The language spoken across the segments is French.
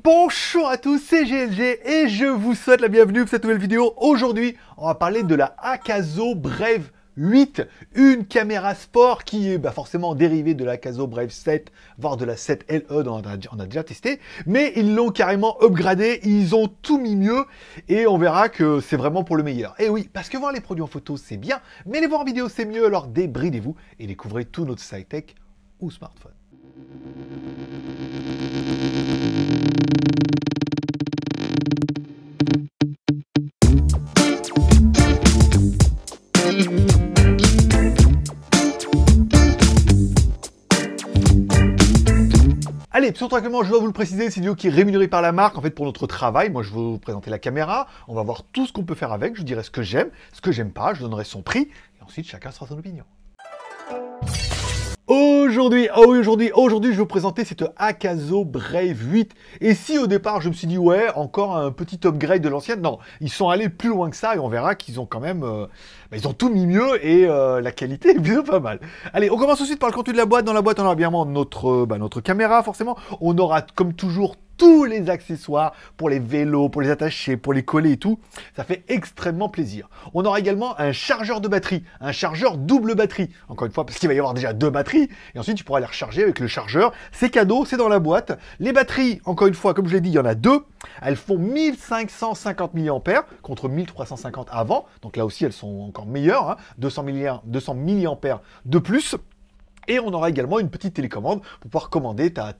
Bonjour à tous, c'est GLG et je vous souhaite la bienvenue pour cette nouvelle vidéo. Aujourd'hui, on va parler de la Akazo Brave 8, une caméra sport qui est forcément dérivée de la Akazo Brave 7, voire de la 7LE dont on a déjà testé, mais ils l'ont carrément upgradé, ils ont tout mis mieux et on verra que c'est vraiment pour le meilleur. Et oui, parce que voir les produits en photo c'est bien, mais les voir en vidéo c'est mieux, alors débridez-vous et découvrez tout notre high-tech ou smartphone. Allez, tout simplement, je dois vous le préciser, c'est une vidéo qui est rémunérée par la marque, en fait, pour notre travail. Moi, je vais vous présenter la caméra, on va voir tout ce qu'on peut faire avec, je vous dirai ce que j'aime pas, je donnerai son prix, et ensuite, chacun sera son opinion. Aujourd'hui, je vais vous présenter cette Akazo Brave 8. Et si au départ, je me suis dit, ouais, encore un petit upgrade de l'ancienne, non, ils sont allés plus loin que ça et on verra qu'ils ont quand même, ils ont tout mis mieux et la qualité est plutôt pas mal. Allez, on commence tout de suite par le contenu de la boîte. Dans la boîte, on aura bien notre caméra, forcément. On aura, comme toujours, tous les accessoires pour les vélos, pour les attacher, pour les coller et tout. Ça fait extrêmement plaisir. On aura également un chargeur de batterie, un chargeur double batterie. Encore une fois, parce qu'il va y avoir déjà deux batteries. Et ensuite, tu pourras les recharger avec le chargeur. C'est cadeau, c'est dans la boîte. Les batteries, encore une fois, comme je l'ai dit, il y en a deux. Elles font 1550 mAh contre 1350 avant. Donc là aussi, elles sont encore meilleures. 200 mAh de plus. Et on aura également une petite télécommande pour pouvoir commander ta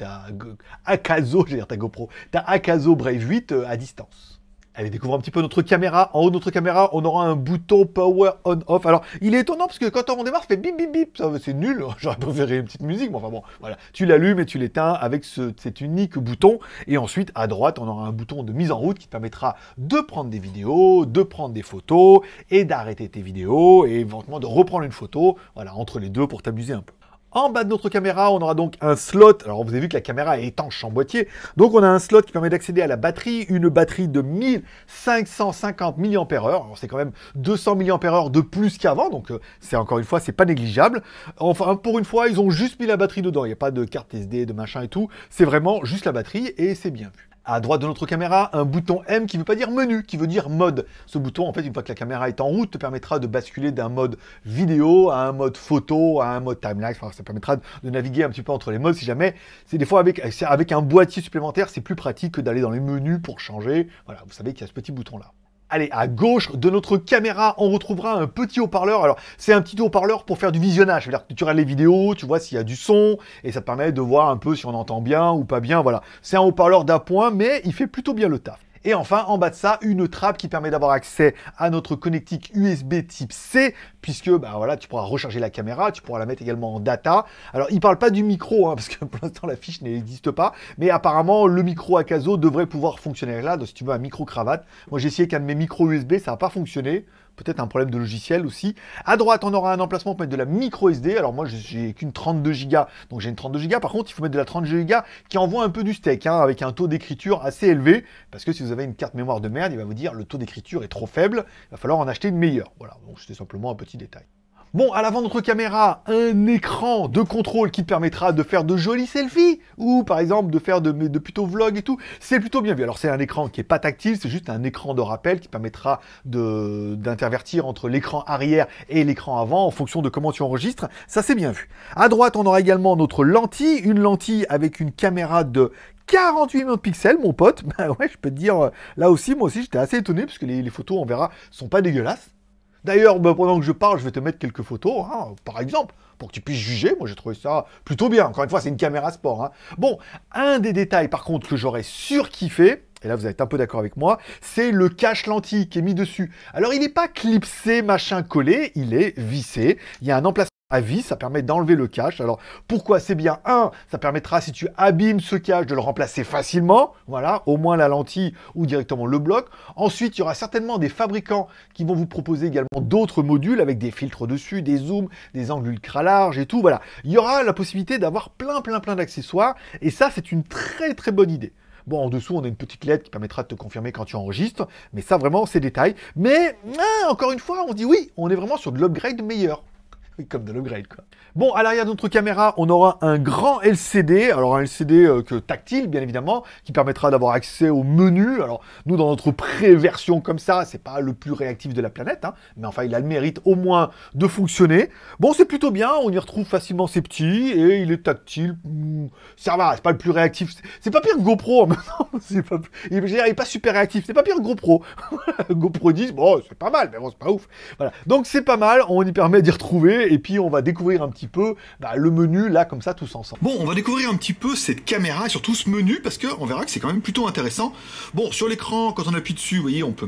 Akazo, ta GoPro, ta Akazo Brave 8 à distance. Allez, découvre un petit peu notre caméra. En haut de notre caméra, on aura un bouton Power On-Off. Alors, il est étonnant parce que quand on démarre, ça fait bip bip bip. C'est nul. J'aurais préféré une petite musique, mais enfin bon, voilà. Tu l'allumes et tu l'éteins avec cet unique bouton. Et ensuite, à droite, on aura un bouton de mise en route qui te permettra de prendre des vidéos, de prendre des photos et d'arrêter tes vidéos et éventuellement de reprendre une photo. Voilà, entre les deux pour t'amuser un peu. En bas de notre caméra, on aura donc un slot. Alors, vous avez vu que la caméra est étanche en boîtier. Donc, on a un slot qui permet d'accéder à la batterie. Une batterie de 1550 mAh. Alors, c'est quand même 200 mAh de plus qu'avant. Donc, c'est encore une fois, c'est pas négligeable. Enfin, pour une fois, ils ont juste mis la batterie dedans. Il n'y a pas de carte SD, de machin et tout. C'est vraiment juste la batterie et c'est bien vu. À droite de notre caméra, un bouton M qui ne veut pas dire menu, qui veut dire mode. Ce bouton, en fait, une fois que la caméra est en route, te permettra de basculer d'un mode vidéo à un mode photo, à un mode timelapse. Enfin, ça permettra de naviguer un petit peu entre les modes si jamais. C'est des fois avec un boîtier supplémentaire, c'est plus pratique que d'aller dans les menus pour changer. Voilà, vous savez qu'il y a ce petit bouton-là. Allez, à gauche de notre caméra, on retrouvera un petit haut-parleur. Alors, c'est un petit haut-parleur pour faire du visionnage. C'est-à-dire que tu regardes les vidéos, tu vois s'il y a du son, et ça te permet de voir un peu si on entend bien ou pas bien. Voilà, c'est un haut-parleur d'appoint, mais il fait plutôt bien le taf. Et enfin, en bas de ça, une trappe qui permet d'avoir accès à notre connectique USB type C, puisque voilà, tu pourras recharger la caméra, tu pourras la mettre également en data. Alors, il ne parle pas du micro, parce que pour l'instant, la fiche n'existe pas, mais apparemment, le micro Akazo devrait pouvoir fonctionner là. Donc, si tu veux un micro-cravate, moi j'ai essayé qu'un de mes micros USB, ça n'a pas fonctionné. Peut-être un problème de logiciel aussi. À droite, on aura un emplacement pour mettre de la micro SD. Alors moi, j'ai qu'une 32 Go, donc j'ai une 32 Go. Par contre, il faut mettre de la 32 Go qui envoie un peu du steak, avec un taux d'écriture assez élevé. Parce que si vous avez une carte mémoire de merde, il va vous dire le taux d'écriture est trop faible. Il va falloir en acheter une meilleure. Voilà, donc c'était simplement un petit détail. Bon, à l'avant de notre caméra, un écran de contrôle qui te permettra de faire de jolis selfies ou par exemple de faire de plutôt vlog et tout. C'est plutôt bien vu. Alors c'est un écran qui est pas tactile, c'est juste un écran de rappel qui permettra d'intervertir entre l'écran arrière et l'écran avant en fonction de comment tu enregistres. Ça c'est bien vu. À droite, on aura également notre lentille, une lentille avec une caméra de 48 millions de pixels, mon pote. Bah ouais, je peux te dire, là aussi, moi aussi, j'étais assez étonné parce que les photos, on verra, sont pas dégueulasses. D'ailleurs, pendant que je parle, je vais te mettre quelques photos, par exemple, pour que tu puisses juger. Moi, j'ai trouvé ça plutôt bien. Encore une fois, c'est une caméra sport. Bon, un des détails, par contre, que j'aurais surkiffé, et là, vous allez être un peu d'accord avec moi, c'est le cache lentille qui est mis dessus. Alors, il n'est pas clipsé, machin, collé, il est vissé. Il y a un emplacement à vis, ça permet d'enlever le cache. Alors, pourquoi c'est bien? Ça permettra, si tu abîmes ce cache, de le remplacer facilement. Voilà, au moins la lentille ou directement le bloc. Ensuite, il y aura certainement des fabricants qui vont vous proposer également d'autres modules avec des filtres dessus, des zooms, des angles ultra larges et tout. Voilà, il y aura la possibilité d'avoir plein d'accessoires. Et ça, c'est une très bonne idée. Bon, en dessous, on a une petite lettre qui permettra de te confirmer quand tu enregistres. Mais ça, vraiment, c'est détail. Mais, encore une fois, on dit oui, on est vraiment sur de l'upgrade meilleur. Comme de l'upgrade, quoi. Bon, à l'arrière de notre caméra, on aura un grand LCD. Alors, un LCD tactile, bien évidemment, qui permettra d'avoir accès au menu. Alors, nous, dans notre pré-version comme ça, c'est pas le plus réactif de la planète, hein, mais enfin, il a le mérite au moins de fonctionner. Bon, c'est plutôt bien, on y retrouve facilement ses petits, et il est tactile. Ça va, c'est pas le plus réactif. C'est pas pire que GoPro, maintenant. Il est pas super réactif, c'est pas pire que GoPro. GoPro 10, bon, c'est pas mal, mais bon, c'est pas ouf. Voilà. Donc, c'est pas mal, on y permet d'y retrouver, et puis on va découvrir un petit peu le menu, là, comme ça, tous ensemble. Bon, on va découvrir un petit peu cette caméra, et surtout ce menu, parce qu'on verra que c'est quand même plutôt intéressant. Bon, sur l'écran, quand on appuie dessus, vous voyez, on peut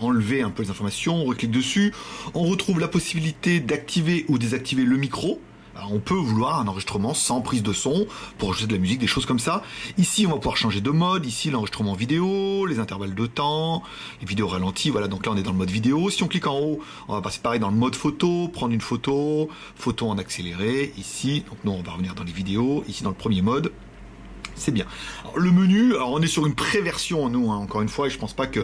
enlever un peu les informations, on reclique dessus, on retrouve la possibilité d'activer ou désactiver le micro. Alors, on peut vouloir un enregistrement sans prise de son, pour enregistrer de la musique, des choses comme ça. Ici, on va pouvoir changer de mode. Ici, l'enregistrement vidéo, les intervalles de temps, les vidéos ralenties. Voilà, donc là, on est dans le mode vidéo. Si on clique en haut, on va passer pareil dans le mode photo, prendre une photo, photo en accéléré. Ici, donc nous, on va revenir dans les vidéos. Ici, dans le premier mode. C'est bien. Alors, le menu, alors on est sur une pré-version, nous, hein, encore une fois, et je pense pas que...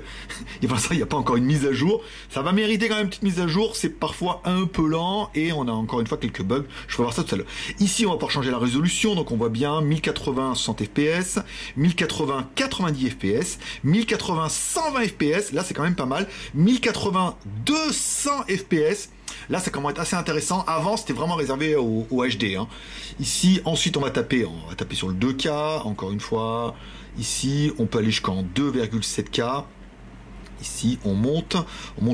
il n'y a pas encore une mise à jour. Ça va mériter quand même une petite mise à jour, c'est parfois un peu lent, et on a encore une fois quelques bugs. Je vais voir ça tout à l'heure. Ici, on va pouvoir changer la résolution, donc on voit bien 1080 60 fps, 1080 90 fps, 1080 120 fps, là c'est quand même pas mal, 1080 200 fps. Là, ça commence à être assez intéressant. Avant, c'était vraiment réservé au HD. Hein. Ici, ensuite, on va taper sur le 2K, encore une fois. Ici, on peut aller jusqu'en 2,7K. Ici, on monte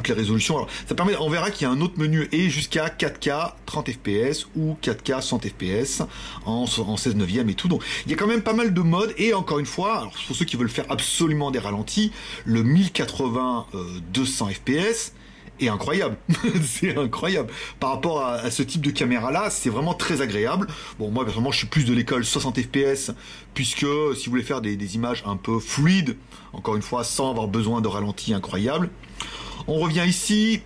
les résolutions. Alors, ça permet, on verra qu'il y a un autre menu et jusqu'à 4K 30 fps ou 4K 100 fps en 16 neuvième et tout. Donc, il y a quand même pas mal de modes. Et encore une fois, alors, pour ceux qui veulent faire absolument des ralentis, le 1080 200 fps, est incroyable. C'est incroyable. Par rapport à ce type de caméra-là, c'est vraiment très agréable. Bon, moi, personnellement, je suis plus de l'école 60 fps, puisque si vous voulez faire des images un peu fluides, encore une fois, sans avoir besoin de ralenti incroyable. On revient ici.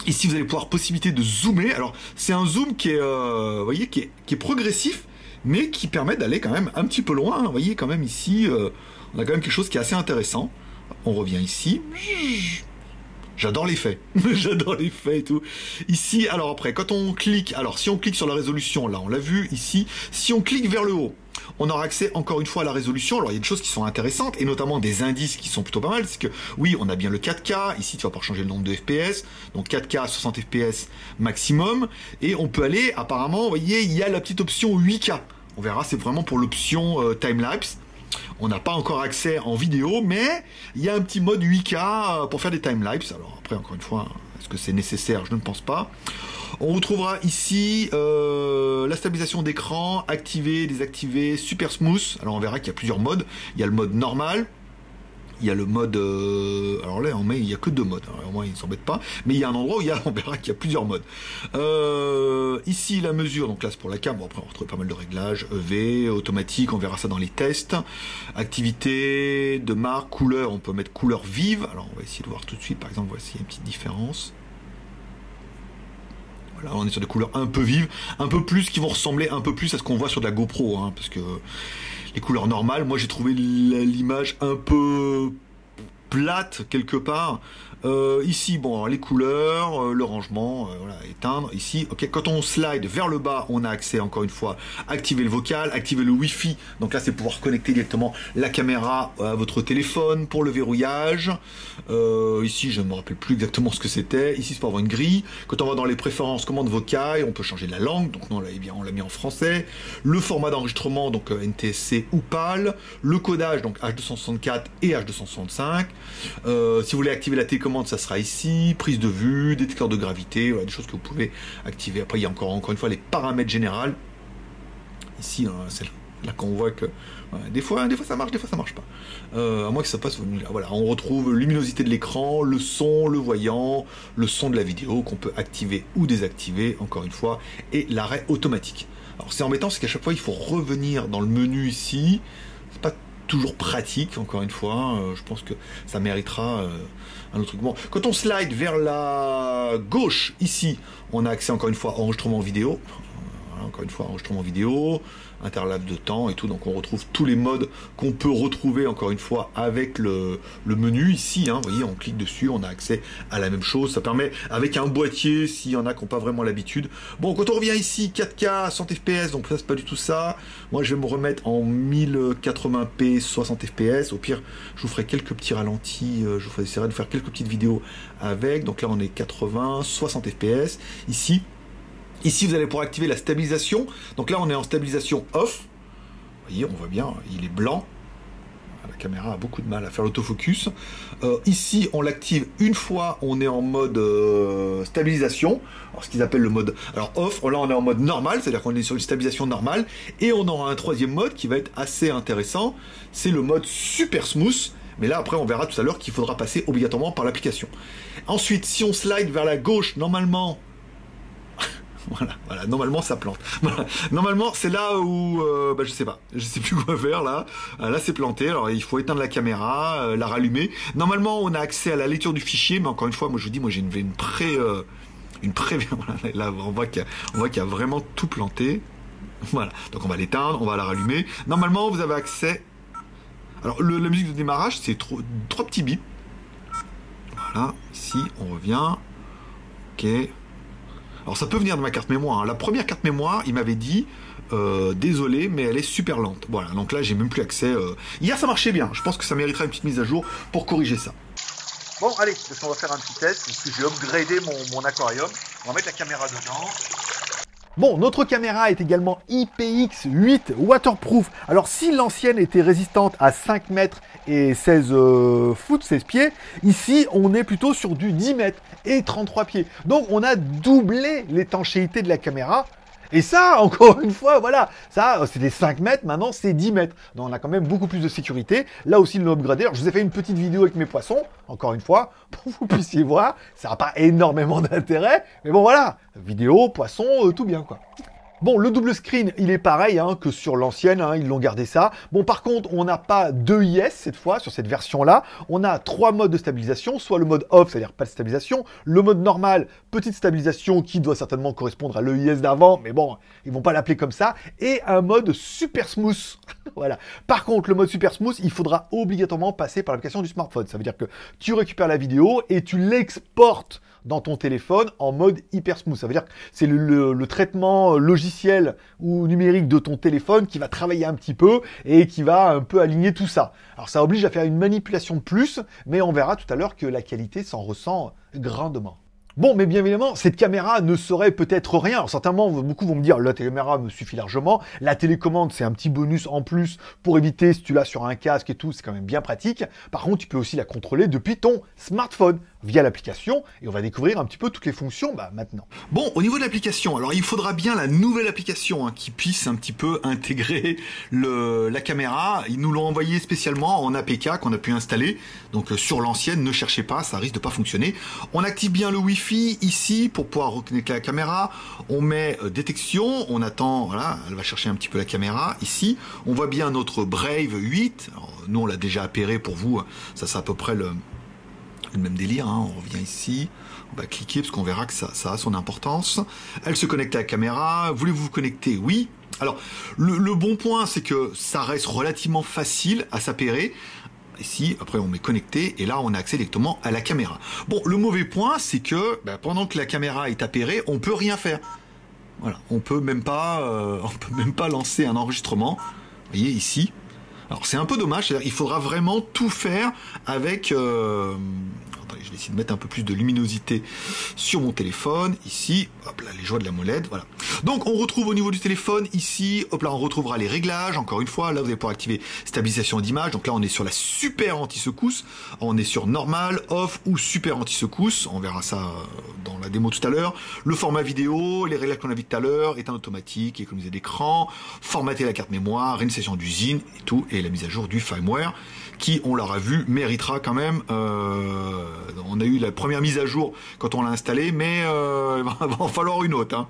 Ici, vous allez pouvoir possibilité de zoomer. Alors, c'est un zoom qui est, vous voyez, qui est progressif, mais qui permet d'aller quand même un petit peu loin. Vous voyez, quand même, ici, on a quand même quelque chose qui est assez intéressant. On revient ici. J'adore l'effet. J'adore l'effet et tout. Ici, alors après, quand on clique, alors si on clique sur la résolution, là on l'a vu ici, si on clique vers le haut, on aura accès encore une fois à la résolution. Alors il y a des choses qui sont intéressantes et notamment des indices qui sont plutôt pas mal. C'est que oui, on a bien le 4K. Ici, tu vas pouvoir changer le nombre de FPS. Donc 4K, 60 FPS maximum. Et on peut aller, apparemment, vous voyez, il y a la petite option 8K. On verra, c'est vraiment pour l'option time-lapse. On n'a pas encore accès en vidéo, mais il y a un petit mode 8K pour faire des timelapses. Alors après, encore une fois, est-ce que c'est nécessaire? Je ne pense pas. On retrouvera ici la stabilisation d'écran, activer, désactiver, super smooth. Alors on verra qu'il y a plusieurs modes. Il y a le mode normal. Il y a le mode... alors là, il n'y a que 2 modes. Alors, au moins, ils ne s'embêtent pas. Mais il y a un endroit où on verra qu'il y a plusieurs modes. Ici, la mesure. Donc là, c'est pour la cam. Bon, après, on retrouve pas mal de réglages. EV, automatique. On verra ça dans les tests. Activité de marque, couleur. On peut mettre couleur vive. Alors, on va essayer de voir tout de suite. Par exemple, voici une petite différence. Voilà, on est sur des couleurs un peu vives. Un peu plus, qui vont ressembler un peu plus à ce qu'on voit sur de la GoPro. Hein, parce que... les couleurs normales, moi j'ai trouvé l'image un peu plate quelque part. Ici, bon, alors, les couleurs, le rangement, voilà, éteindre. Ici, ok, quand on slide vers le bas, on a accès encore une fois, activer le vocal, activer le Wi-Fi. Donc là, c'est pouvoir connecter directement la caméra à votre téléphone pour le verrouillage. Ici, je ne me rappelle plus exactement ce que c'était. Ici, c'est pour avoir une grille. Quand on va dans les préférences, commande vocale, on peut changer la langue. Donc non, là, eh bien, on l'a mis en français. Le format d'enregistrement, donc NTSC ou PAL. Le codage, donc H264 et H265. Si vous voulez activer la télécommande, ça sera ici, prise de vue, détecteur de gravité, voilà, des choses que vous pouvez activer. Après, il y a encore une fois les paramètres généraux. Ici, hein, c'est là qu'on voit que ouais, des fois ça marche, des fois ça marche pas. À moins que ça passe. Voilà, on retrouve luminosité de l'écran, le son, le voyant, le son de la vidéo qu'on peut activer ou désactiver, encore une fois, et l'arrêt automatique. Alors c'est embêtant, c'est qu'à chaque fois il faut revenir dans le menu ici. C'est pas toujours pratique, encore une fois. Je pense que ça méritera un autre truc. Bon, quand on slide vers la gauche, ici, on a accès encore une fois à enregistrement vidéo. Voilà, encore une fois, enregistrement vidéo, interlace de temps et tout. Donc on retrouve tous les modes qu'on peut retrouver encore une fois avec le menu ici. Hein, vous voyez, on clique dessus, on a accès à la même chose. Ça permet, avec un boîtier, s'il y en a qui n'ont pas vraiment l'habitude. Bon, quand on revient ici, 4K, 100 FPS, donc ça c'est pas du tout ça. Moi je vais me remettre en 1080p, 60 FPS. Au pire, je vous ferai quelques petits ralentis, je vous essaierai de faire quelques petites vidéos avec. Donc là on est 80, 60 FPS. Ici, vous allez pouvoir activer la stabilisation. Donc là, on est en stabilisation off. Vous voyez, on voit bien, il est blanc. La caméra a beaucoup de mal à faire l'autofocus. Ici, on l'active une fois, on est en mode stabilisation. Alors, ce qu'ils appellent le mode... Alors, off, là, on est en mode normal, c'est-à-dire qu'on est sur une stabilisation normale. Et on aura un troisième mode qui va être assez intéressant. C'est le mode super smooth. Mais là, après, on verra tout à l'heure qu'il faudra passer obligatoirement par l'application. Ensuite, si on slide vers la gauche, normalement... Voilà, normalement ça plante. Voilà. Normalement c'est là où, je sais pas, je sais plus quoi faire là. Là c'est planté, alors il faut éteindre la caméra, la rallumer. Normalement on a accès à la lecture du fichier, mais encore une fois, moi je vous dis, moi j'ai une pré... Voilà, là on voit qu'il y a vraiment tout planté. Voilà, donc on va l'éteindre, on va la rallumer. Normalement vous avez accès... Alors la musique de démarrage c'est trois petits bips. Voilà, ici on revient. Ok. Alors ça peut venir de ma carte mémoire. Hein. La première carte mémoire, il m'avait dit désolé, mais elle est super lente. Voilà, donc là j'ai même plus accès. Hier ça marchait bien. Je pense que ça mériterait une petite mise à jour pour corriger ça. Bon, allez, on va faire un petit test. Parce que j'ai upgradé mon aquarium. On va mettre la caméra dedans. Bon, notre caméra est également IPX8 waterproof. Alors, si l'ancienne était résistante à 5 mètres et 16 foot, 16 pieds, ici, on est plutôt sur du 10 mètres et 33 pieds. Donc, on a doublé l'étanchéité de la caméra. Et ça, encore une fois, voilà, ça, c'était 5 mètres, maintenant, c'est 10 mètres. Donc, on a quand même beaucoup plus de sécurité. Là aussi, ils l'ont upgradé. Alors, je vous ai fait une petite vidéo avec mes poissons, encore une fois, pour que vous puissiez voir. Ça n'a pas énormément d'intérêt, mais bon, voilà, vidéo, poisson, tout bien, quoi. Bon, le double screen, il est pareil hein, que sur l'ancienne, hein, ils l'ont gardé ça. Bon, par contre, on n'a pas de IS cette fois, sur cette version-là. On a 3 modes de stabilisation, soit le mode off, c'est-à-dire pas de stabilisation, le mode normal, petite stabilisation qui doit certainement correspondre à l'EIS d'avant, mais bon, ils vont pas l'appeler comme ça, et un mode super smooth. Voilà. Par contre, le mode super smooth, il faudra obligatoirement passer par l'application du smartphone. Ça veut dire que tu récupères la vidéo et tu l'exportes dans ton téléphone en mode hyper smooth. Ça veut dire que c'est le traitement logiciel ou numérique de ton téléphone qui va travailler un petit peu et qui va un peu aligner tout ça. Alors ça oblige à faire une manipulation de plus, mais on verra tout à l'heure que la qualité s'en ressent grandement. Bon, mais bien évidemment, cette caméra ne serait peut-être rien. Alors, certainement, beaucoup vont me dire, la caméra me suffit largement. La télécommande, c'est un petit bonus en plus pour éviter, si tu l'as sur un casque et tout, c'est quand même bien pratique. Par contre, tu peux aussi la contrôler depuis ton smartphone via l'application et on va découvrir un petit peu toutes les fonctions maintenant. Bon, au niveau de l'application, alors il faudra bien la nouvelle application hein, qui puisse un petit peu intégrer la caméra. Ils nous l'ont envoyé spécialement en APK qu'on a pu installer. Donc sur l'ancienne, ne cherchez pas, ça risque de pas fonctionner. On active bien le Wi-Fi ici pour pouvoir reconnecter la caméra. On met détection, on attend, voilà, elle va chercher un petit peu la caméra ici. On voit bien notre Brave 8. Alors, nous on l'a déjà appairé pour vous, ça c'est à peu près le même délire, hein. On revient ici, on va cliquer parce qu'on verra que ça a son importance. Elle se connecte à la caméra. Voulez-vous vous connecter? Oui. Alors, le bon point, c'est que ça reste relativement facile à s'appairer. Ici, après on met connecté et là on a accès directement à la caméra. Bon, le mauvais point, c'est que pendant que la caméra est appairée, on peut rien faire. Voilà, on peut même pas lancer un enregistrement. Vous voyez ici. Alors c'est un peu dommage, c'est-à-dire il faudra vraiment tout faire avec... Attendez, je vais essayer de mettre un peu plus de luminosité sur mon téléphone, ici, hop là, les joies de la molette, voilà. Donc on retrouve au niveau du téléphone, ici, hop là, on retrouvera les réglages, encore une fois, là vous allez pouvoir activer stabilisation d'image, donc là on est sur la super anti-secousse, on est sur normal, off ou super anti-secousse, on verra ça dans la démo tout à l'heure, le format vidéo, les réglages qu'on a vu tout à l'heure, éteindre automatique, économiser d'écran, formater la carte mémoire, réinitialisation d'usine et tout, et la mise à jour du firmware, qui, on l'aura vu, méritera quand même, on a eu la première mise à jour quand on l'a installé, mais il va en falloir une autre. Hein.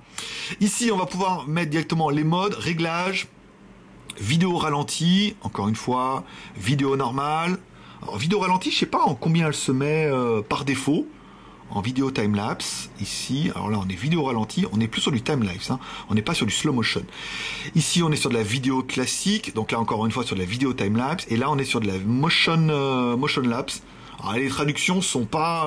Ici, on va pouvoir mettre directement les modes, réglages, vidéo ralenti, encore une fois, vidéo normale. Alors, vidéo ralenti, je sais pas en combien elle se met par défaut. en vidéo time-lapse, ici, alors là on est vidéo ralenti, on est plus sur du time-lapse, hein, on n'est pas sur du slow motion. Ici on est sur de la vidéo classique, donc là encore une fois sur de la vidéo time-lapse, et là on est sur de la motion lapse. Alors, les traductions sont pas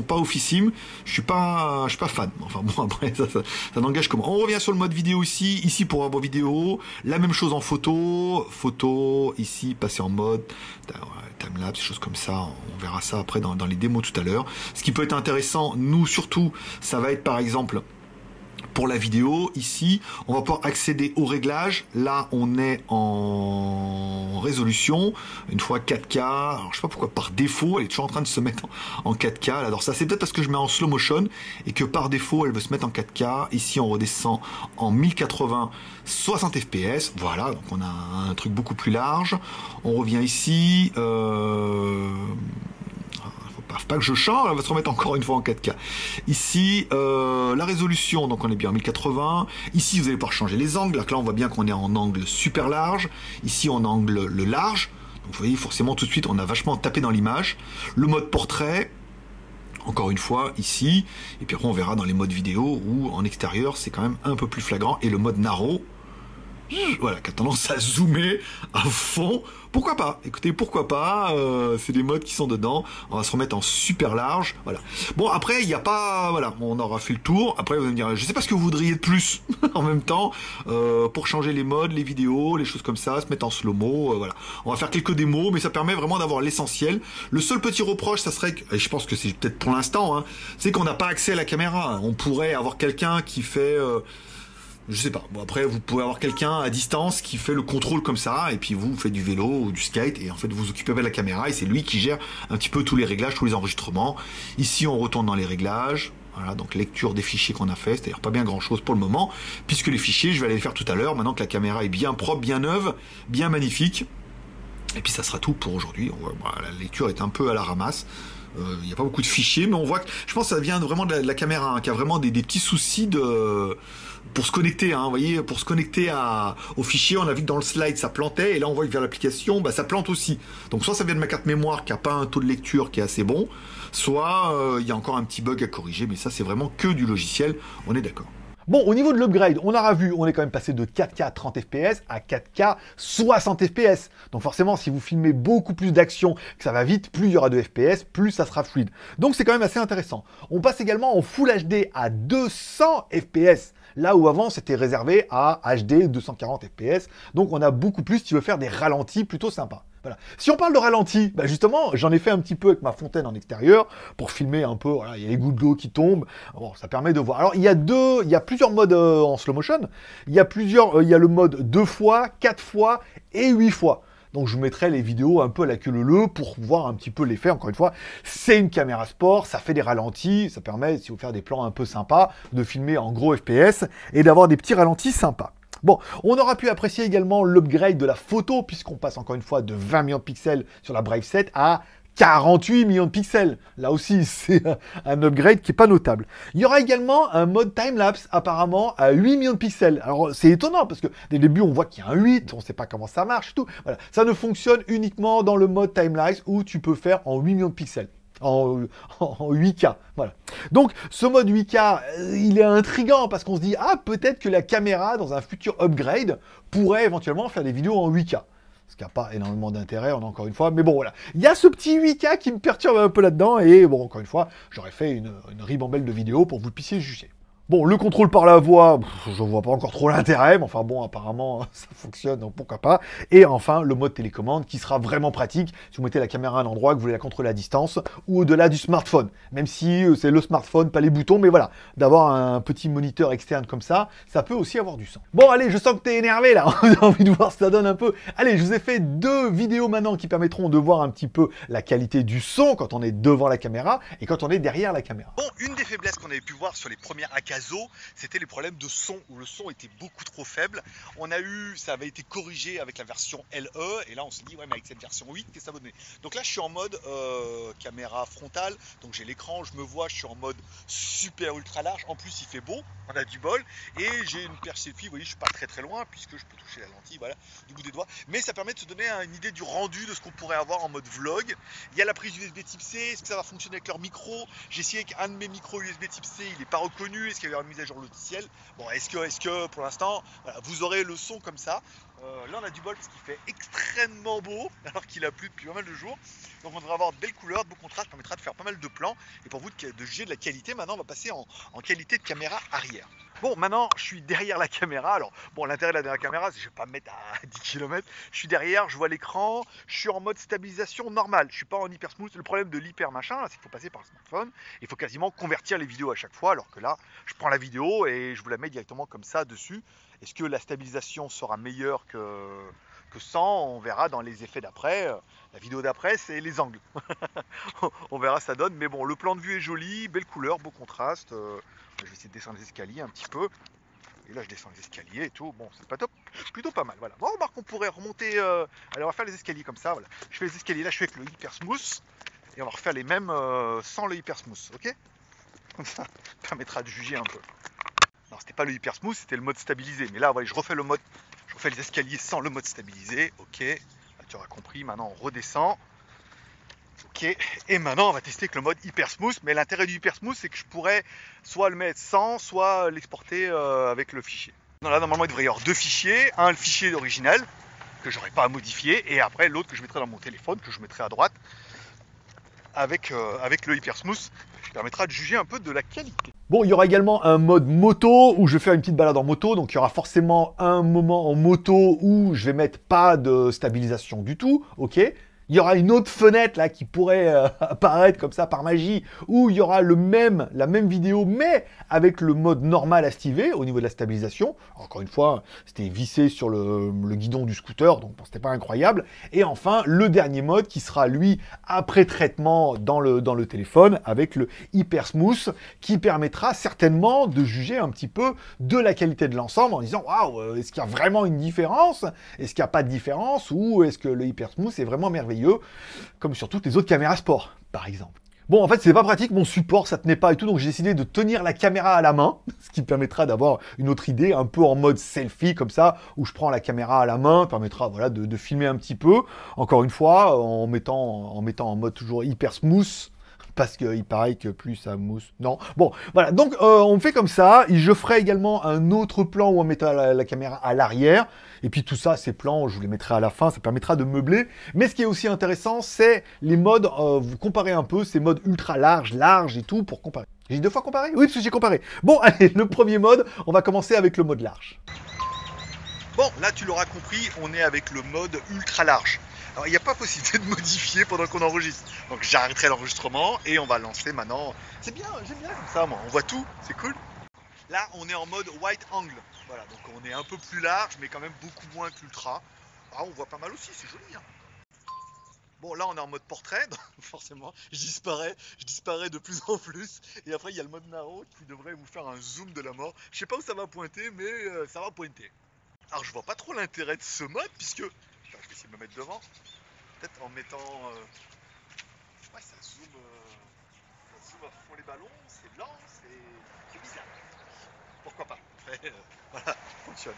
officimes. Je suis pas fan. Enfin bon, après ça n'engage que moi. On revient sur le mode vidéo ici pour avoir vidéo. La même chose en photo ici, passer en mode timelapse, des choses comme ça. On verra ça après dans les démos tout à l'heure. Ce qui peut être intéressant, nous surtout, ça va être par exemple pour la vidéo, ici, on va pouvoir accéder aux réglages. Là, on est en résolution, une fois 4K. Alors, je sais pas pourquoi, par défaut, elle est toujours en train de se mettre en 4K. Alors, ça, c'est peut-être parce que je mets en slow motion et que par défaut, elle veut se mettre en 4K. Ici, on redescend en 1080, 60 fps. Voilà, donc on a un truc beaucoup plus large. On revient ici. Faut pas que je change, elle va se remettre encore une fois en 4K. Ici, la résolution, donc on est bien en 1080. Ici, vous allez pouvoir changer les angles. Là, on voit bien qu'on est en angle super large. Ici, on angle le large. Donc, vous voyez, forcément, tout de suite, on a vachement tapé dans l'image. Le mode portrait, encore une fois, ici. Et puis après, on verra dans les modes vidéo où, en extérieur, c'est quand même un peu plus flagrant. Et le mode narrow, voilà, qui a tendance à zoomer à fond. Pourquoi pas? Écoutez, pourquoi pas? C'est des modes qui sont dedans. On va se remettre en super large. Voilà. Bon, après, il n'y a pas... Voilà, on aura fait le tour. Après, vous allez me dire, je sais pas ce que vous voudriez de plus en même temps pour changer les modes, les vidéos, les choses comme ça, se mettre en slow-mo. Voilà. On va faire quelques démos, mais ça permet vraiment d'avoir l'essentiel. Le seul petit reproche, ça serait, et je pense que c'est peut-être pour l'instant, hein, c'est qu'on n'a pas accès à la caméra. On pourrait avoir quelqu'un qui fait... je sais pas. Bon, après, vous pouvez avoir quelqu'un à distance qui fait le contrôle comme ça, et puis vous faites du vélo ou du skate, et en fait, vous occupez de la caméra, et c'est lui qui gère un petit peu tous les réglages, tous les enregistrements. Ici, on retourne dans les réglages. Voilà, donc lecture des fichiers qu'on a fait, c'est-à-dire pas bien grand-chose pour le moment, puisque les fichiers, je vais aller les faire tout à l'heure, maintenant que la caméra est bien propre, bien neuve, bien magnifique. Et puis, ça sera tout pour aujourd'hui. La lecture est un peu à la ramasse. Il n'y a pas beaucoup de fichiers, mais on voit que, je pense que ça vient vraiment de la caméra, hein, qui a vraiment des petits soucis pour se connecter, hein, vous voyez, pour se connecter au fichier. On a vu que dans le slide ça plantait, et là on voit que vers l'application, bah, ça plante aussi. Donc soit ça vient de ma carte mémoire qui n'a pas un taux de lecture qui est assez bon, soit il y a encore un petit bug à corriger, mais ça c'est vraiment que du logiciel, on est d'accord. Bon, au niveau de l'upgrade, on aura vu, on est quand même passé de 4K 30 fps à 4K 60 fps. Donc forcément, si vous filmez beaucoup plus d'action, que ça va vite, plus il y aura de FPS, plus ça sera fluide. Donc c'est quand même assez intéressant. On passe également en Full HD à 200 fps. Là où avant, c'était réservé à HD 240 fps. Donc on a beaucoup plus si tu veux faire des ralentis plutôt sympas. Voilà. Si on parle de ralenti, bah justement, j'en ai fait un petit peu avec ma fontaine en extérieur pour filmer un peu. Voilà, il y a les gouttes d'eau qui tombent. Bon, ça permet de voir. Alors, il y a plusieurs modes en slow motion. Il y a le mode 2 fois, 4 fois et 8 fois. Donc, je vous mettrai les vidéos un peu à la queue leu pour voir un petit peu l'effet. Encore une fois, c'est une caméra sport, ça fait des ralentis. Ça permet, si vous faites des plans un peu sympas, de filmer en gros FPS et d'avoir des petits ralentis sympas. Bon, on aura pu apprécier également l'upgrade de la photo, puisqu'on passe encore une fois de 20 millions de pixels sur la Brave 7 à 48 millions de pixels. Là aussi, c'est un upgrade qui n'est pas notable. Il y aura également un mode time-lapse, apparemment, à 8 millions de pixels. Alors, c'est étonnant, parce que dès le début, on voit qu'il y a un 8, on ne sait pas comment ça marche, tout. Voilà. Ça ne fonctionne uniquement dans le mode time-lapse, où tu peux faire en 8 millions de pixels. En 8K, voilà. Donc, ce mode 8K, il est intriguant parce qu'on se dit, ah, peut-être que la caméra, dans un futur upgrade, pourrait éventuellement faire des vidéos en 8K. Ce qui n'a pas énormément d'intérêt, encore une fois. Mais bon, voilà. Il y a ce petit 8K qui me perturbe un peu là-dedans. Et bon, encore une fois, j'aurais fait une ribambelle de vidéos pour que vous puissiez juger. Bon, le contrôle par la voix, je vois pas encore trop l'intérêt, mais enfin bon, apparemment, ça fonctionne, donc pourquoi pas. Et enfin, le mode télécommande qui sera vraiment pratique si vous mettez la caméra à un endroit, que vous voulez la contrôler à distance, ou au-delà du smartphone. Même si c'est le smartphone, pas les boutons, mais voilà, d'avoir un petit moniteur externe comme ça peut aussi avoir du sens. Bon, allez, je sens que t'es énervé là, j'ai envie de voir ce que ça donne un peu. Allez, je vous ai fait 2 vidéos maintenant qui permettront de voir un petit peu la qualité du son quand on est devant la caméra et quand on est derrière la caméra. Bon, une des faiblesses qu'on avait pu voir sur les premières AK Akazo, c'était les problèmes de son, où le son était beaucoup trop faible. Ça avait été corrigé avec la version LE, et là on s'est dit, ouais, mais avec cette version 8, qu'est-ce que ça va donner? Donc là, je suis en mode caméra frontale, donc j'ai l'écran, je me vois, je suis en mode super ultra large. En plus, il fait beau, on a du bol, et j'ai une perche selfie, vous voyez, je suis pas très loin, puisque je peux toucher la lentille, voilà, du bout des doigts. Mais ça permet de se donner une idée du rendu de ce qu'on pourrait avoir en mode vlog. Il y a la prise USB type C, est-ce que ça va fonctionner avec leur micro? J'ai essayé avec un de mes micros USB type C, il n'est pas reconnu, est-ce qu'il y a une mise à jour logiciel? Bon, est-ce que pour l'instant, voilà, vous aurez le son comme ça. Là on a du bol parce qu'il fait extrêmement beau, alors qu'il a plu depuis pas mal de jours. Donc on devrait avoir de belles couleurs, de beaux contrastes, permettra de faire pas mal de plans. Et pour vous de juger de la qualité, maintenant on va passer en qualité de caméra arrière. Bon, maintenant je suis derrière la caméra. Alors bon, l'intérêt de la dernière caméra, c'est que je ne vais pas me mettre à 10 km. Je suis derrière, je vois l'écran, je suis en mode stabilisation normale. Je suis pas en hyper smooth. Le problème de l'hyper machin, c'est qu'il faut passer par le smartphone. Il faut quasiment convertir les vidéos à chaque fois, alors que là, je prends la vidéo et je vous la mets directement comme ça dessus. Est-ce que la stabilisation sera meilleure que sans? On verra dans les effets d'après. La vidéo d'après, c'est les angles. On verra ça donne. Mais bon, le plan de vue est joli, belle couleur, beau contraste. Je vais essayer de descendre les escaliers un petit peu. Et là, je descends les escaliers et tout. Bon, c'est pas top. Plutôt pas mal. Voilà. Bon, on remarque qu'on pourrait remonter. Allez, on va faire les escaliers comme ça. Voilà. Je fais les escaliers là, je fais avec le hyper smooth. Et on va refaire les mêmes sans le hyper smooth. Ok? Comme ça permettra de juger un peu. Non, c'était pas le hyper smooth, c'était le mode stabilisé. Mais là, voilà, je refais les escaliers sans le mode stabilisé. Ok, là, tu auras compris. Maintenant, on redescend. Ok, et maintenant, on va tester avec le mode hyper smooth. Mais l'intérêt du hyper smooth, c'est que je pourrais soit le mettre sans, soit l'exporter avec le fichier. Non, là, normalement, il devrait y avoir deux fichiers. Un, le fichier original, que j'aurais pas à modifier. Et après, l'autre que je mettrai dans mon téléphone, que je mettrai à droite, avec le hyper smooth, qui permettra de juger un peu de la qualité. Bon, il y aura également un mode moto où je vais faire une petite balade en moto. Donc, il y aura forcément un moment en moto où je vais mettre pas de stabilisation du tout. Ok. Il y aura une autre fenêtre là qui pourrait apparaître comme ça par magie, où il y aura la même vidéo, mais avec le mode normal activé au niveau de la stabilisation. Encore une fois, c'était vissé sur le guidon du scooter, donc bon, c'était pas incroyable. Et enfin, le dernier mode qui sera lui après traitement dans le téléphone avec le hyper smooth, qui permettra certainement de juger un petit peu de la qualité de l'ensemble en disant waouh, est-ce qu'il y a vraiment une différence? Est-ce qu'il n'y a pas de différence? Ou est-ce que le hyper smooth est vraiment merveilleux? Comme sur toutes les autres caméras sport, par exemple. Bon, en fait, c'est pas pratique, mon support, ça tenait pas et tout, donc j'ai décidé de tenir la caméra à la main, ce qui me permettra d'avoir une autre idée, un peu en mode selfie, comme ça, où je prends la caméra à la main, permettra, voilà, de filmer un petit peu, encore une fois, en mettant en mode toujours hyper smooth, parce qu'il paraît que plus ça mousse... Non. Bon, voilà. Donc, on fait comme ça. Je ferai également un autre plan où on mettra la caméra à l'arrière. Et puis tout ça, ces plans, je vous les mettrai à la fin. Ça permettra de meubler. Mais ce qui est aussi intéressant, c'est les modes. Vous comparez un peu ces modes ultra large et tout pour comparer. J'ai 2 fois comparé? Oui, parce que j'ai comparé. Bon, allez, le premier mode, on va commencer avec le mode large. Bon, là, tu l'auras compris, on est avec le mode ultra large. Alors, il n'y a pas possibilité de modifier pendant qu'on enregistre. Donc, j'arrêterai l'enregistrement et on va lancer maintenant. C'est bien, j'aime bien comme ça, moi. On voit tout, c'est cool. Là, on est en mode wide angle. Voilà, donc on est un peu plus large, mais quand même beaucoup moins que l'ultra. Ah, on voit pas mal aussi, c'est joli. Hein. Bon, là, on est en mode portrait, donc forcément, je disparais de plus en plus. Et après, il y a le mode narrow qui devrait vous faire un zoom de la mort. Je sais pas où ça va pointer, mais ça va pointer. Alors, je vois pas trop l'intérêt de ce mode, puisque... je vais essayer de me mettre devant. Peut-être en mettant... ouais, ça zoome à fond les ballons, c'est lent, c'est bizarre. Pourquoi pas? Voilà, ça fonctionne.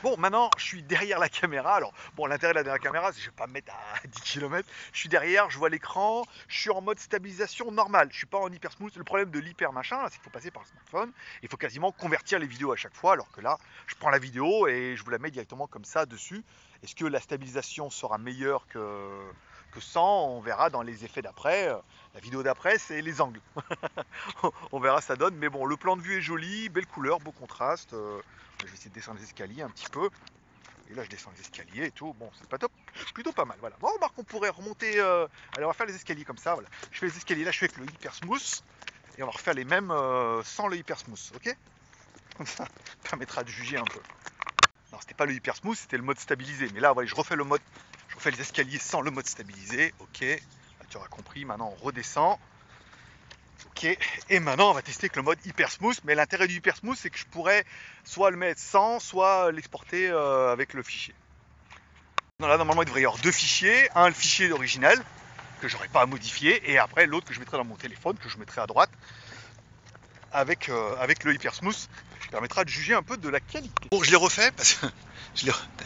Bon, maintenant, je suis derrière la caméra. Alors, bon, l'intérêt de la dernière caméra, c'est que je ne vais pas me mettre à 10 km. Je suis derrière, je vois l'écran, je suis en mode stabilisation normale. Je suis pas en hyper smooth. Le problème de l'hyper machin, c'est qu'il faut passer par le smartphone. Il faut quasiment convertir les vidéos à chaque fois, alors que là, je prends la vidéo et je vous la mets directement comme ça dessus. Est-ce que la stabilisation sera meilleure que sans? On verra dans les effets d'après. La vidéo d'après, c'est les angles. On verra ça donne. Mais bon, le plan de vue est joli, belle couleur, beau contraste. Je vais essayer de descendre les escaliers un petit peu. Et là, je descends les escaliers et tout. Bon, c'est pas top. Plutôt pas mal. Voilà. Bon, on remarque qu'on pourrait remonter. Allez, on va faire les escaliers comme ça. Voilà. Je fais les escaliers là, je fais avec le hyper smooth. Et on va refaire les mêmes sans le hyper smooth. Ok? Comme ça permettra de juger un peu. Non, c'était pas le hyper smooth, c'était le mode stabilisé. Mais là, voilà, je refais les escaliers sans le mode stabilisé. Ok. Là, tu auras compris. Maintenant, on redescend. Ok, et maintenant on va tester avec le mode Hyper Smooth, mais l'intérêt du Hyper Smooth c'est que je pourrais soit le mettre sans, soit l'exporter avec le fichier. Non, là normalement il devrait y avoir deux fichiers, un le fichier original que j'aurais pas à modifier, et après l'autre que je mettrai dans mon téléphone, que je mettrai à droite, avec le Hyper Smooth, qui permettra de juger un peu de la qualité. Bon, je l'ai refait parce que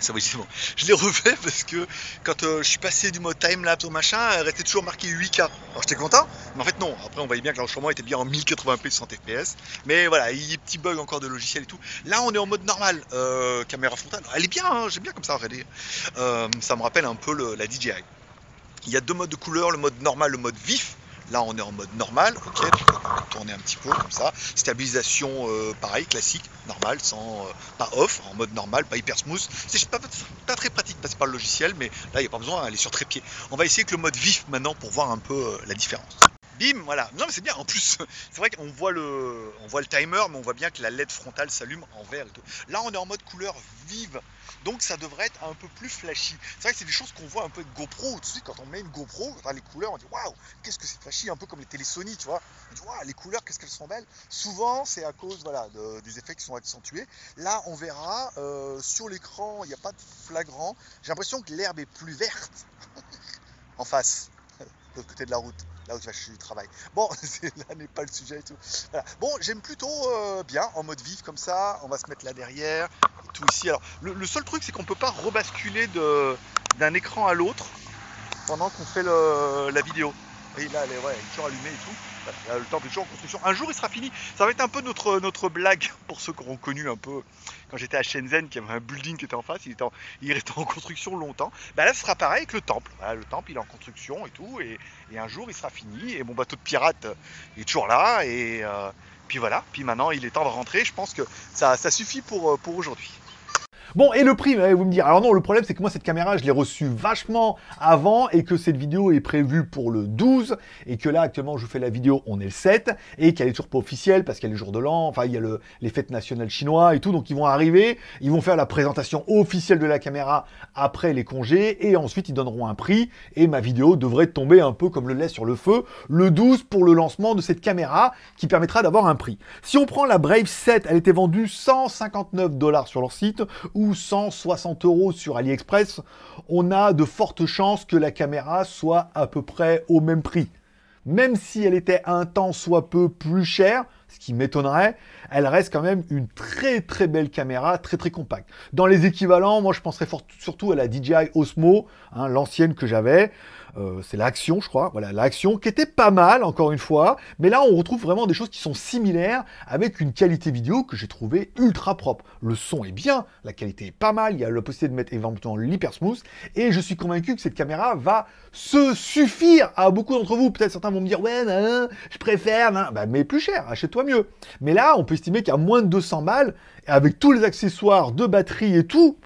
ça va, c'est bon. Je l'ai refait parce que quand je suis passé du mode timelapse au machin, elle restait toujours marqué 8K. Alors j'étais content, mais en fait non. Après on voyait bien que l'enregistrement était bien en 1080p 60 fps. Mais voilà, il y a des petits bugs encore de logiciel et tout. Là on est en mode normal, caméra frontale. Elle est bien, hein, j'aime bien comme ça, regardez. Ça me rappelle un peu la DJI. Il y a deux modes de couleur, le mode normal, le mode vif. Là on est en mode normal, ok, donc on va tourner un petit peu comme ça. Stabilisation pareil, classique, normal, sans pas off, en mode normal, pas hyper smooth. C'est pas très pratique de passer par le logiciel, mais là il n'y a pas besoin, elle est sur trépied. On va essayer avec le mode vif maintenant pour voir un peu la différence. Bim, voilà. Non mais c'est bien, en plus, c'est vrai qu'on voit le timer, mais on voit bien que la LED frontale s'allume en vert et tout. Là on est en mode couleur vive, donc ça devrait être un peu plus flashy. C'est vrai que c'est des choses qu'on voit un peu avec GoPro, tout de suite quand on met une GoPro, quand on a les couleurs, on dit waouh, qu'est-ce que c'est flashy, un peu comme les télé Sony, tu vois. On dit waouh, les couleurs, qu'est-ce qu'elles sont belles. Souvent c'est à cause voilà, des effets qui sont accentués. Là on verra, sur l'écran, il n'y a pas de flagrant. J'ai l'impression que l'herbe est plus verte en face, de l'autre côté de la route. Là où je travaille. Bon, là n'est pas le sujet et tout. Voilà. Bon, j'aime plutôt bien en mode vif comme ça. On va se mettre là derrière et tout ici. Alors, le seul truc, c'est qu'on peut pas rebasculer d'un écran à l'autre pendant qu'on fait la vidéo. Et là, elle est toujours allumée et tout. Voilà, le temple est toujours en construction. Un jour, il sera fini. Ça va être un peu notre blague pour ceux qui auront connu un peu quand j'étais à Shenzhen, qu'il y avait un building qui était en face. Il restait en construction longtemps. Bah là, ce sera pareil avec le temple. Voilà, le temple, il est en construction et tout. Et un jour, il sera fini. Et mon bateau de pirate est toujours là. Et puis voilà. Puis maintenant, il est temps de rentrer. Je pense que ça suffit pour aujourd'hui. Bon, et le prix, vous me dire. Alors non, le problème, c'est que moi, cette caméra, je l'ai reçue vachement avant et que cette vidéo est prévue pour le 12 et que là, actuellement, je vous fais la vidéo, on est le 7 et qu'elle est toujours pas officielle parce qu'il y a les jours de l'an, enfin, il y a les fêtes nationales chinois et tout, donc ils vont arriver, ils vont faire la présentation officielle de la caméra après les congés et ensuite, ils donneront un prix et ma vidéo devrait tomber un peu comme le lait sur le feu le 12 pour le lancement de cette caméra qui permettra d'avoir un prix. Si on prend la Brave 7, elle était vendue 159 $ sur leur site ou 160 € sur AliExpress, on a de fortes chances que la caméra soit à peu près au même prix. Même si elle était un tant soit peu plus chère, ce qui m'étonnerait, elle reste quand même une très très belle caméra, très très compacte. Dans les équivalents, moi je penserais surtout à la DJI Osmo, hein, l'ancienne que j'avais. C'est l'Action, je crois. Voilà, l'Action qui était pas mal, encore une fois. Mais là, on retrouve vraiment des choses qui sont similaires avec une qualité vidéo que j'ai trouvée ultra propre. Le son est bien, la qualité est pas mal. Il y a la possibilité de mettre éventuellement l'hyper smooth. Et je suis convaincu que cette caméra va se suffire à beaucoup d'entre vous. Peut-être certains vont me dire, ouais, je préfère, bah, mais plus cher, achète-toi mieux. Mais là, on peut estimer qu'à moins de 200 balles, avec tous les accessoires de batterie et tout,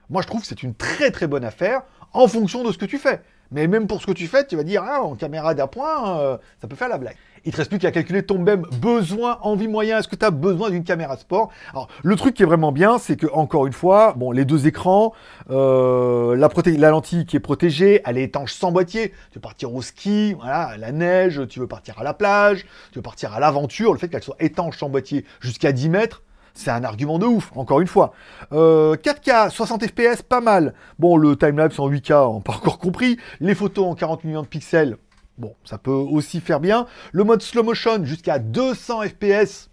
moi, je trouve que c'est une très très bonne affaire en fonction de ce que tu fais. Mais même pour ce que tu fais, tu vas dire, ah, en caméra d'appoint, ça peut faire la blague. Il te reste plus qu'à calculer ton même besoin, envie, moyen. Est-ce que tu as besoin d'une caméra sport? Alors, le truc qui est vraiment bien, c'est que, encore une fois, bon, les deux écrans, la lentille qui est protégée, elle est étanche sans boîtier. Tu veux partir au ski, voilà, à la neige, tu veux partir à la plage, tu veux partir à l'aventure. Le fait qu'elle soit étanche sans boîtier jusqu'à 10 mètres, c'est un argument de ouf, encore une fois. 4K, 60 fps, pas mal. Bon, le timelapse en 8K, on n'a pas encore compris. Les photos en 40 millions de pixels, bon, ça peut aussi faire bien. Le mode slow motion jusqu'à 200 fps.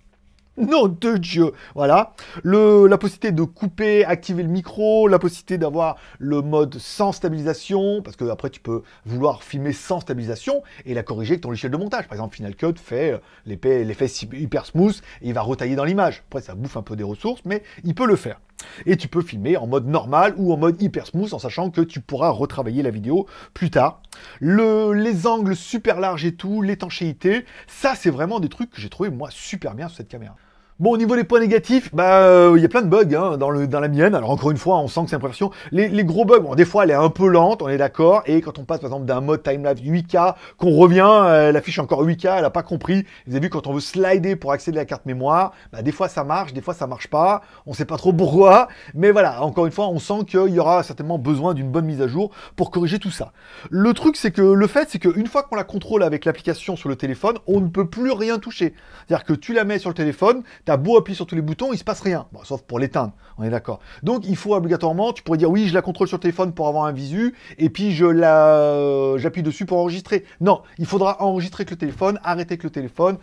Nom de Dieu, voilà. La possibilité de couper, activer le micro, la possibilité d'avoir le mode sans stabilisation, parce que après tu peux vouloir filmer sans stabilisation et la corriger avec ton logiciel de montage. Par exemple, Final Cut fait l'effet hyper smooth et il va retailler dans l'image. Après, ça bouffe un peu des ressources, mais il peut le faire. Et tu peux filmer en mode normal ou en mode hyper smooth en sachant que tu pourras retravailler la vidéo plus tard. Les angles super larges et tout, l'étanchéité, ça c'est vraiment des trucs que j'ai trouvé moi super bien sur cette caméra. Bon, au niveau des points négatifs, il y a plein de bugs hein, dans la mienne. Alors encore une fois, on sent que c'est une préversion. Les gros bugs, bon, des fois, elle est un peu lente, on est d'accord. Et quand on passe, par exemple, d'un mode timelapse 8K, qu'on revient, elle affiche encore 8K, elle a pas compris. Vous avez vu, quand on veut slider pour accéder à la carte mémoire, des fois ça marche, des fois ça marche pas. On sait pas trop pourquoi. Mais voilà, encore une fois, on sent qu'il y aura certainement besoin d'une bonne mise à jour pour corriger tout ça. Le truc, c'est qu'une fois qu'on la contrôle avec l'application sur le téléphone, on ne peut plus rien toucher. C'est-à-dire que tu la mets sur le téléphone, t'as beau appuyer sur tous les boutons, il se passe rien. Bon, sauf pour l'éteindre, on est d'accord. Donc il faut obligatoirement, tu pourrais dire oui, je la contrôle sur le téléphone pour avoir un visu, et puis j'appuie dessus pour enregistrer. Non, il faudra enregistrer avec le téléphone, arrêter avec le téléphone,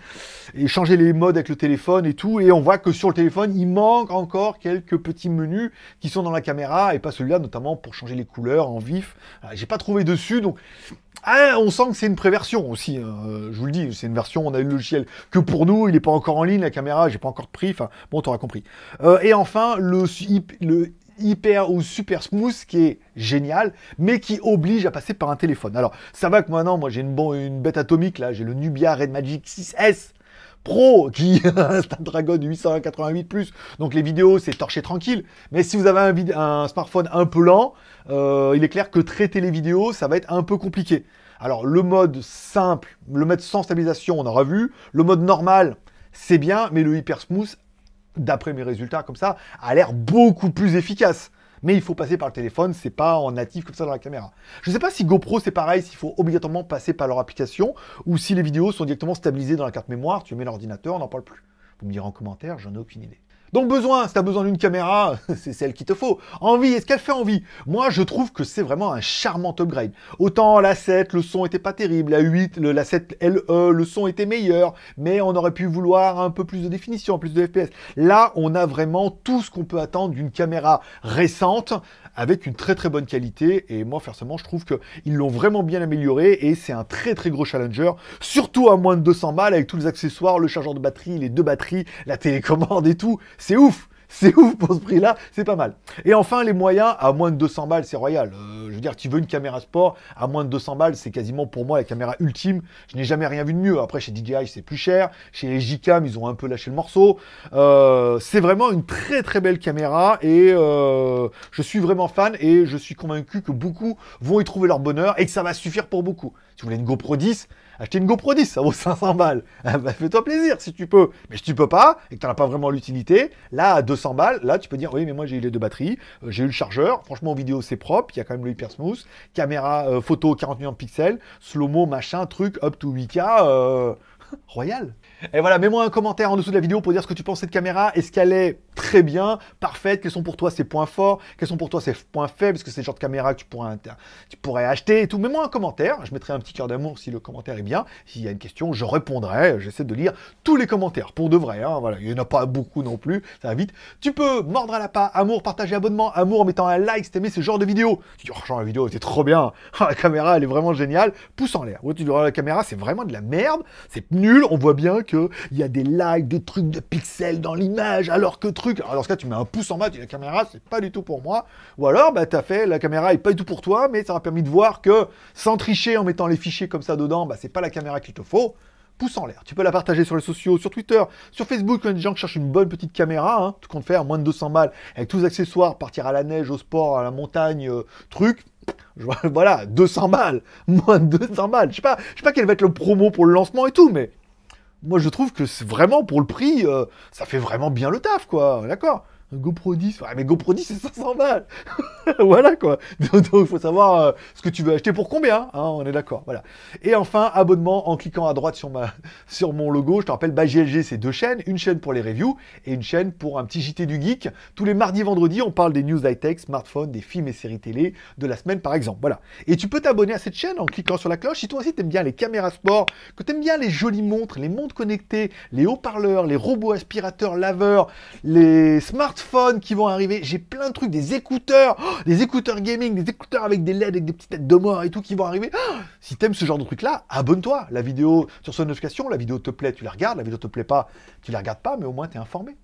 et changer les modes avec le téléphone et tout, et on voit que sur le téléphone, il manque encore quelques petits menus qui sont dans la caméra, et pas celui-là, notamment pour changer les couleurs en vif. J'ai pas trouvé dessus, donc... on sent que c'est une préversion aussi, je vous le dis, c'est une version, on a eu le logiciel que pour nous, il n'est pas encore en ligne, la caméra, j'ai pas encore pris, enfin, bon, t'auras compris. Et enfin, le hyper ou super smooth qui est génial, mais qui oblige à passer par un téléphone. Alors, ça va que maintenant, moi j'ai une bête atomique, là, j'ai le Nubia Red Magic 6S Pro qui Snapdragon 888+, donc les vidéos c'est torché tranquille, mais si vous avez un smartphone un peu lent, il est clair que traiter les vidéos ça va être un peu compliqué. Alors le mode simple, le mode sans stabilisation on aura vu, le mode normal c'est bien, mais le hyper smooth, d'après mes résultats comme ça, a l'air beaucoup plus efficace. Mais il faut passer par le téléphone, c'est pas en natif comme ça dans la caméra. Je ne sais pas si GoPro c'est pareil, s'il faut obligatoirement passer par leur application, ou si les vidéos sont directement stabilisées dans la carte mémoire, tu mets l'ordinateur, on n'en parle plus. Vous me direz en commentaire, j'en ai aucune idée. Donc si tu as besoin d'une caméra, c'est celle qu'il te faut. Envie, est-ce qu'elle fait envie? Moi, je trouve que c'est vraiment un charmant upgrade. Autant la 7, le son était pas terrible, la 8, la 7 LE, le son était meilleur, mais on aurait pu vouloir un peu plus de définition, plus de FPS. Là, on a vraiment tout ce qu'on peut attendre d'une caméra récente, avec une très très bonne qualité, et moi, forcément, je trouve qu'ils l'ont vraiment bien amélioré, et c'est un très très gros challenger, surtout à moins de 200 balles, avec tous les accessoires, le chargeur de batterie, les 2 batteries, la télécommande et tout. C'est ouf! C'est ouf pour ce prix-là, c'est pas mal. Et enfin, les moyens, à moins de 200 balles, c'est royal. Je veux dire, tu veux une caméra sport, à moins de 200 balles, c'est quasiment pour moi la caméra ultime. Je n'ai jamais rien vu de mieux. Après, chez DJI, c'est plus cher. Chez les Gcam, ils ont un peu lâché le morceau. C'est vraiment une très très belle caméra et je suis vraiment fan et je suis convaincu que beaucoup vont y trouver leur bonheur et que ça va suffire pour beaucoup. Si vous voulez une GoPro 10, achetez une GoPro 10, ça vaut 500 balles. Fais-toi plaisir si tu peux. Mais si tu peux pas, et que tu n'en as pas vraiment l'utilité, là, à 200 balles, là, tu peux dire, oui, mais moi, j'ai eu les 2 batteries, j'ai eu le chargeur, franchement, en vidéo, c'est propre, il y a quand même le hyper smooth, caméra photo 40 millions de pixels, slow-mo, machin, truc, up to 8K, royal. Et voilà, mets-moi un commentaire en dessous de la vidéo pour dire ce que tu penses de cette caméra. Est-ce qu'elle est très bien, parfaite? Quels sont pour toi ses points forts? Quels sont pour toi ses points faibles? Est-ce que c'est le genre de caméra que tu pourrais acheter et tout? Mets-moi un commentaire. Je mettrai un petit cœur d'amour si le commentaire est bien. S'il y a une question, je répondrai. J'essaie de lire tous les commentaires pour de vrai. Hein, voilà, il n'y en a pas beaucoup non plus. Ça va vite. Tu peux mordre à la pas. Amour, partager, abonnement. Amour en mettant un like si t'aimais ce genre de vidéo. Tu dis, oh, genre, la vidéo était trop bien. La caméra, elle est vraiment géniale. Pouce en l'air. Ouais, tu diras, la caméra, c'est vraiment de la merde. C'est nul. On voit bien qu'il y a des likes, des trucs de pixels dans l'image, alors que truc. Alors, dans ce cas, tu mets un pouce en bas, tu dis la caméra, c'est pas du tout pour moi. Ou alors, t'as fait, la caméra est pas du tout pour toi, mais ça m'a permis de voir que sans tricher en mettant les fichiers comme ça dedans, c'est pas la caméra qu'il te faut. Pouce en l'air. Tu peux la partager sur les sociaux, sur Twitter, sur Facebook, il y a des gens qui cherchent une bonne petite caméra, hein, tout compte faire, moins de 200 balles, avec tous les accessoires, partir à la neige, au sport, à la montagne, truc. Voilà, 200 balles, moins de 200 balles. Je sais pas quel va être le promo pour le lancement et tout, mais moi je trouve que c'est vraiment pour le prix, ça fait vraiment bien le taf, quoi. D'accord? GoPro 10, ouais, mais GoPro 10 c'est 500 balles. Voilà quoi. Donc il faut savoir ce que tu veux acheter pour combien, hein, on est d'accord. Voilà. Et enfin, abonnement en cliquant à droite sur mon logo. Je te rappelle, JLG c'est 2 chaînes, une chaîne pour les reviews et une chaîne pour un petit JT du geek. Tous les mardis, vendredis, on parle des news high-tech, smartphones, des films et séries télé de la semaine par exemple. Voilà. Et tu peux t'abonner à cette chaîne en cliquant sur la cloche. Si toi aussi t'aimes bien les caméras sport, que t'aimes bien les jolies montres, les montres connectées, les haut-parleurs, les robots aspirateurs, laveurs, les smartphones qui vont arriver, j'ai plein de trucs, des écouteurs, des écouteurs gaming, des écouteurs avec des LED, avec des petites têtes de mort et tout qui vont arriver. Si t'aimes ce genre de truc là, abonne-toi. La vidéo sur son notification, la vidéo te plaît, tu la regardes, la vidéo te plaît pas, tu la regardes pas, mais au moins t'es informé.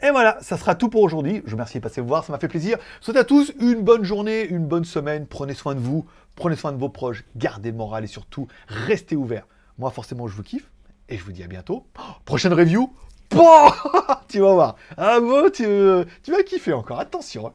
Et voilà, ça sera tout pour aujourd'hui. Je vous remercie de passer vous voir, ça m'a fait plaisir. Je vous souhaite à tous une bonne journée, une bonne semaine. Prenez soin de vous, prenez soin de vos proches, gardez le moral et surtout, restez ouverts. Moi, forcément, je vous kiffe et je vous dis à bientôt. Prochaine review, Bon, tu vas voir. Ah bon, tu vas kiffer encore. Attention. Hein.